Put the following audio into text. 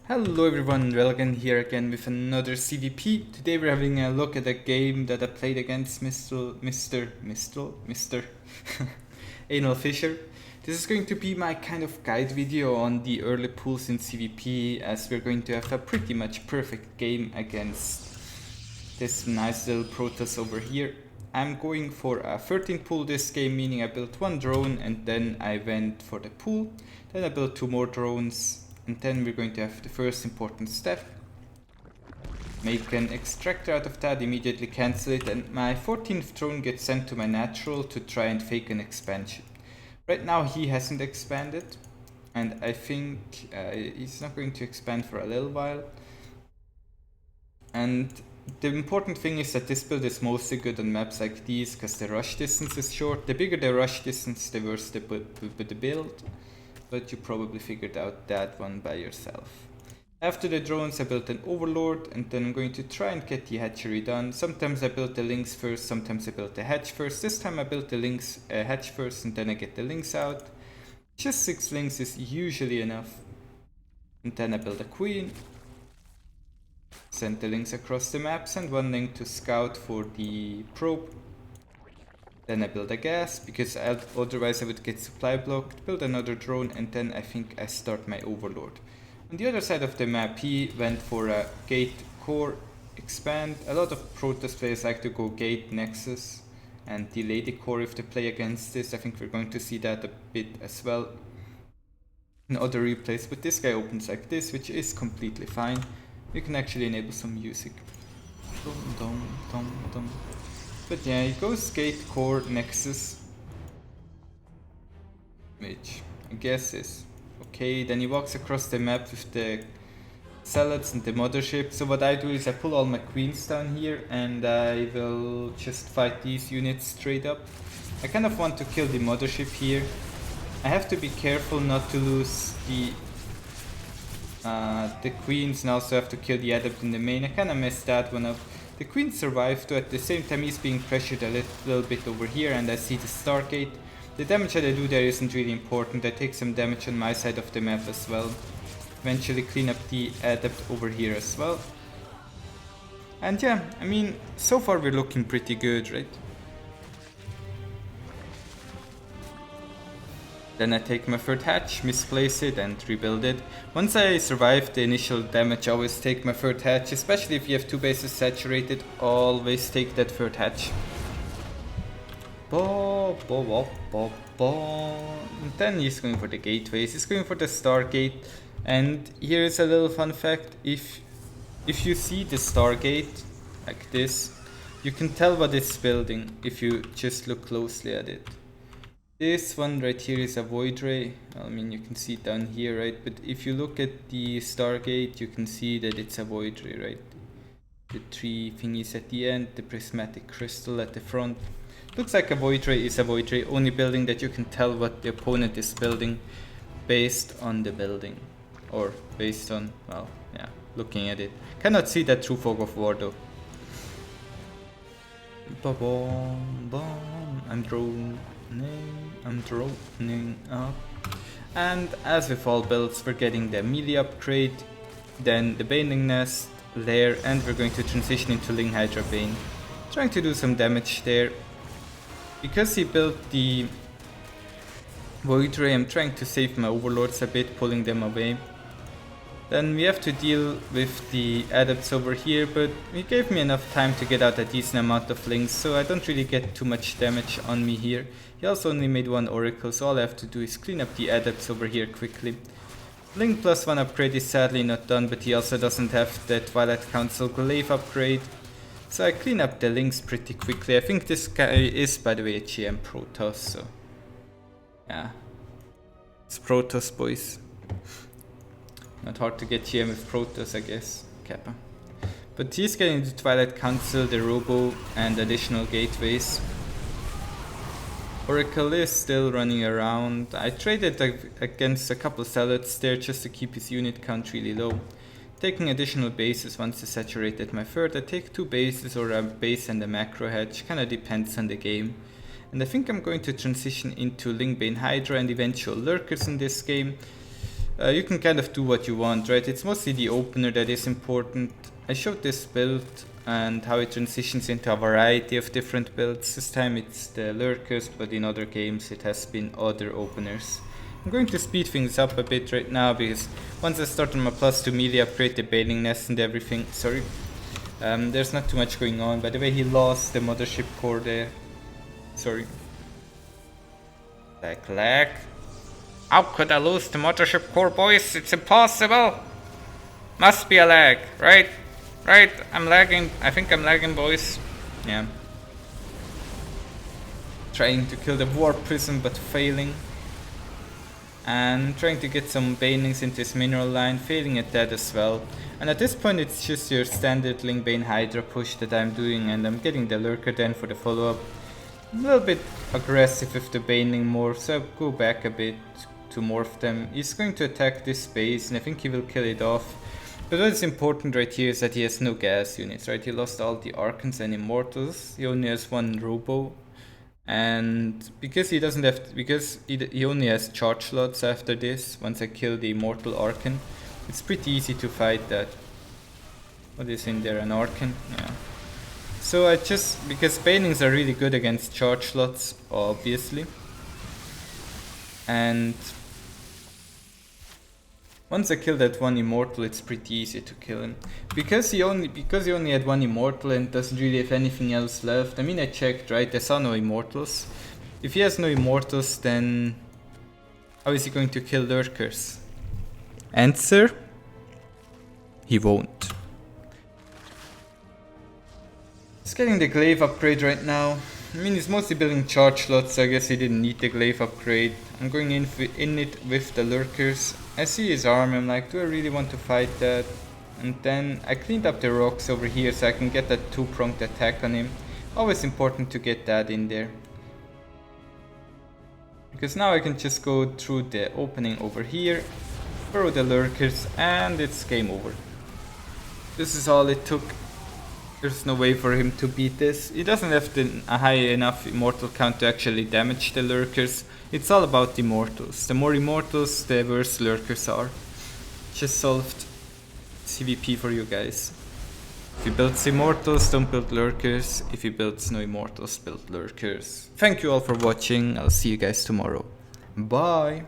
Hello everyone, Railgan here again with another ZvP. Today we're having a look at a game that I played against Mr. Anal Fisher. This is going to be my kind of guide video on the early pools in ZvP, as we're going to have a pretty much perfect game against this nice little Protoss over here. I'm going for a 13 pool this game, meaning I built one drone and then I went for the pool. Then I built two more drones. And then we're going to have the first important step. Make an extractor out of that, immediately cancel it, and my 14th drone gets sent to my natural to try and fake an expansion. Right now he hasn't expanded, and I think he's not going to expand for a little while. And the important thing is that this build is mostly good on maps like these, because the rush distance is short. The bigger the rush distance, the worse the build. But you probably figured out that one by yourself. After the drones I built an overlord, and then I'm going to try and get the hatchery done. Sometimes I build the links first, sometimes I build the hatch first. This time I built the links hatch first and then I get the links out. Just 6 links is usually enough. And then I build a queen. Send the links across the map, send 1 link to scout for the probe. Then I build a gas, because otherwise I would get supply blocked, build another drone, and then I think I start my overlord. On the other side of the map he went for a gate core expand. A lot of Protoss players like to go gate nexus and delay the core if they play against this. I think we're going to see that a bit as well in other replays, but this guy opens like this, which is completely fine. You can actually enable some music. Dum, dum, dum, dum. But yeah, he goes gate, core, nexus, which I guess is okay. Then he walks across the map with the salads and the mothership. So what I do is I pull all my queens down here and I will just fight these units straight up. I kind of want to kill the mothership here. I have to be careful not to lose the queens, and also have to kill the adept in the main. I kind of messed that one up. The queen survived, though at the same time he's being pressured a little bit over here, and I see the Stargate. The damage that I do there isn't really important. I take some damage on my side of the map as well. Eventually clean up the adept over here as well. And yeah, I mean, so far we're looking pretty good, right? Then I take my 3rd hatch, misplace it and rebuild it. Once I survive the initial damage, I always take my 3rd hatch, especially if you have 2 bases saturated, always take that 3rd hatch. And then he's going for the gateways, he's going for the Stargate. And here is a little fun fact: if you see the Stargate like this, you can tell what it's building if you just look closely at it. This one right here is a void ray. I mean, you can see it down here, right? But if you look at the Stargate, you can see that it's a void ray, right? The 3 thingies at the end, the prismatic crystal at the front. Looks like a void ray is a void ray, only building that you can tell what the opponent is building based on the building. Or based on, well, yeah, looking at it. Cannot see that through Fog of War though. I'm droning up. And as with all builds, we're getting the melee upgrade, then the Baning Nest, Lair, and we're going to transition into Ling Hydra Bane. Trying to do some damage there. Because he built the Void Ray, I'm trying to save my overlords a bit, pulling them away. Then we have to deal with the adepts over here, but he gave me enough time to get out a decent amount of links, so I don't really get too much damage on me here. He also only made 1 oracle, so all I have to do is clean up the adepts over here quickly. Link +1 upgrade is sadly not done, but he also doesn't have the Twilight Council glaive upgrade. So I clean up the links pretty quickly. I think this guy is, by the way, a GM Protoss, so yeah. It's Protoss, boys. Not hard to get GM with Protoss, I guess. Kappa. But he's getting the Twilight Council, the Robo, and additional gateways. Oracle is still running around. I traded against a couple salads there just to keep his unit count really low. Taking additional bases once I saturated my 3rd. I take 2 bases or a base and a macro hatch, kinda depends on the game. And I think I'm going to transition into Lingbane Hydra and eventual lurkers in this game. you can kind of do what you want, right? It's mostly the opener that is important. I showed this build and how it transitions into a variety of different builds. This time it's the lurkers, but in other games it has been other openers. I'm going to speed things up a bit right now because once I start on my +2 melee upgrade, the Baling Nest and everything, sorry, there's not too much going on. By the way, he lost the mothership core there. Sorry. Lag. How could I lose the mothership core, boys? It's impossible. Must be a lag, right? Right, I'm lagging. I think I'm lagging, boys. Yeah. Trying to kill the warp prism, but failing. And trying to get some banelings into his mineral line, failing at that as well. And at this point it's just your standard Lingbane Hydra push that I'm doing, and I'm getting the lurker then for the follow-up. A little bit aggressive with the baneling morph, so I'll go back a bit to morph them. He's going to attack this base and I think he will kill it off. But what is important right here is that he has no gas units, right? He lost all the Archons and Immortals. He only has one Robo. And because he doesn't have, because he only has charge slots after this, once I kill the Immortal Archon, it's pretty easy to fight that. What is in there, an Archon? Yeah. So I just, because banelings are really good against charge slots, obviously. And once I kill that one Immortal, it's pretty easy to kill him. Because he only had one Immortal and doesn't really have anything else left. I mean, I checked, right? I saw no Immortals. If he has no Immortals, then how is he going to kill lurkers? Answer: he won't. He's getting the glaive upgrade right now. I mean, he's mostly building charge slots, so I guess he didn't need the glaive upgrade. I'm going in it with the lurkers. I see his arm, I'm like, do I really want to fight that? And then I cleaned up the rocks over here so I can get that two-pronged attack on him. Always important to get that in there. Because now I can just go through the opening over here, throw the lurkers, and it's game over. This is all it took. There's no way for him to beat this. He doesn't have a high enough immortal count to actually damage the lurkers. It's all about the immortals. The more immortals, the worse lurkers are. Just solved ZvP for you guys. If you build immortals, don't build lurkers. If you build no immortals, build lurkers. Thank you all for watching. I'll see you guys tomorrow. Bye!